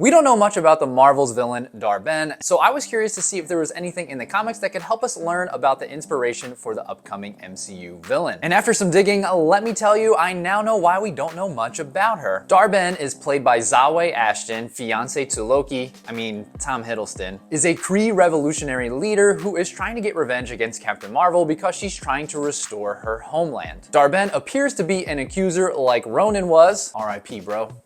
We don't know much about the Marvel's villain, Dar-Benn, so I was curious to see if there was anything in the comics that could help us learn about the inspiration for the upcoming MCU villain. And after some digging, let me tell you, I now know why we don't know much about her. Dar-Benn is played by Zawe Ashton, fiance to Loki, Tom Hiddleston, is a Kree revolutionary leader who is trying to get revenge against Captain Marvel because she's trying to restore her homeland. Dar-Benn appears to be an accuser like Ronan was, RIP bro,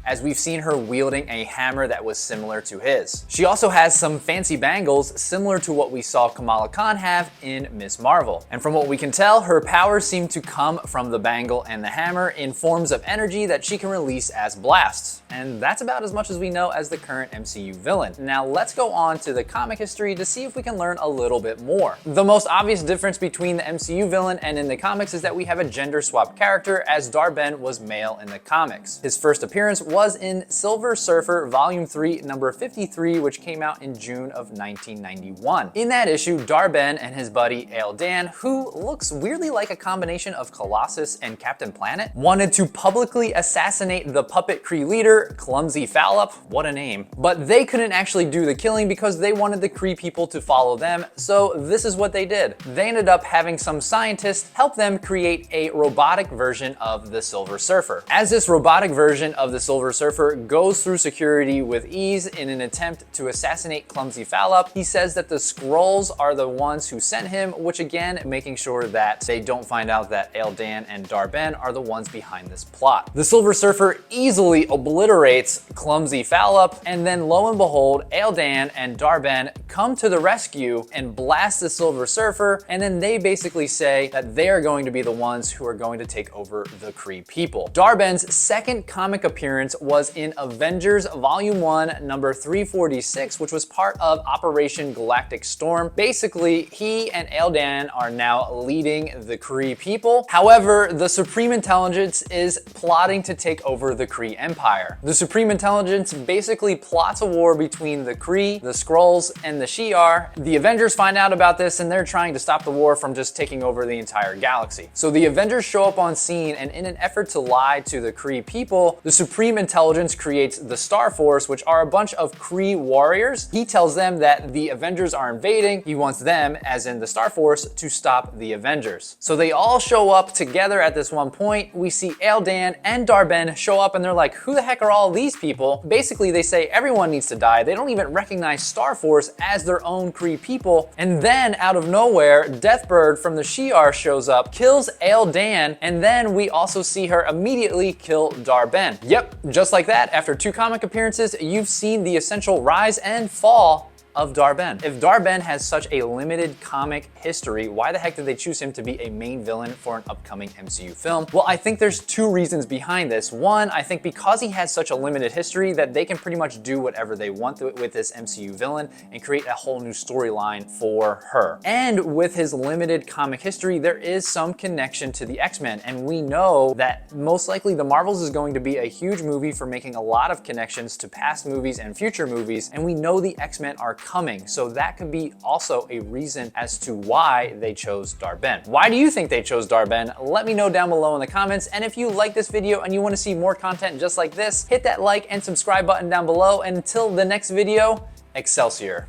as we've seen her wielding a hammer that was similar to his. She also has some fancy bangles similar to what we saw Kamala Khan have in Ms. Marvel. And from what we can tell, her powers seem to come from the bangle and the hammer in forms of energy that she can release as blasts. And that's about as much as we know as the current MCU villain. Now let's go on to the comic history to see if we can learn a little bit more. The most obvious difference between the MCU villain and in the comics is that we have a gender swapped character, as Dar-Benn was male in the comics. His first appearance was in Silver Surfer Volume 3, number 53, which came out in June of 1991. In that issue, Dar-Benn and his buddy Dan, who looks weirdly like a combination of Colossus and Captain Planet, wanted to publicly assassinate the puppet Kree leader, Clumsy Fallop, what a name. But they couldn't actually do the killing because they wanted the Kree people to follow them, so this is what they did. They ended up having some scientists help them create a robotic version of the Silver Surfer. As this robotic version of the Silver Surfer goes through security with ease in an attempt to assassinate Clumsy Fallop, he says that the Skrulls are the ones who sent him, which again, making sure that they don't find out that Dan and Dar-Benn are the ones behind this plot. The Silver Surfer easily obliterates Clumsy Fallop, and then lo and behold, Dan and Dar-Benn come to the rescue and blast the Silver Surfer, and then they basically say that they are going to be the ones who are going to take over the Kree people. Dar-Benn's second comic appearance was in Avengers Volume 1, number 346, which was part of Operation Galactic Storm. Basically, he and Dan are now leading the Kree people. However, the Supreme Intelligence is plotting to take over the Kree Empire. The Supreme Intelligence basically plots a war between the Kree, the Skrulls, and the Shi'ar. The Avengers find out about this and they're trying to stop the war from just taking over the entire galaxy. So the Avengers show up on scene, and in an effort to lie to the Kree people, the Supreme Intelligence creates the Star Force, which are a bunch of Kree warriors. He tells them that the Avengers are invading. He wants them, as in the Star Force, to stop the Avengers. So they all show up together at this one point. We see Dan and Dar-Benn show up and they're like, who the heck are all these people? Basically, they say everyone needs to die. They don't even recognize Star Force as their own Kree people. And then out of nowhere, Deathbird from the Shi'ar shows up, kills Dan, and then we also see her immediately kill Dar-Benn. Yep, just like that, after 2 comic appearances, you've seen the essential rise and fall of Dar-Benn. If Dar-Benn has such a limited comic history, why the heck did they choose him to be a main villain for an upcoming MCU film? Well, I think there's 2 reasons behind this. One, I think because he has such a limited history that they can pretty much do whatever they want with this MCU villain and create a whole new storyline for her. And with his limited comic history, there is some connection to the X-Men, and we know that most likely the Marvels is going to be a huge movie for making a lot of connections to past movies and future movies, and we know the X-Men are coming, so that could be also a reason as to why they chose Dar-Benn. Why do you think they chose Dar-Benn? Let me know down below in the comments, and if you like this video and you want to see more content just like this, hit that like and subscribe button down below, and until the next video, Excelsior.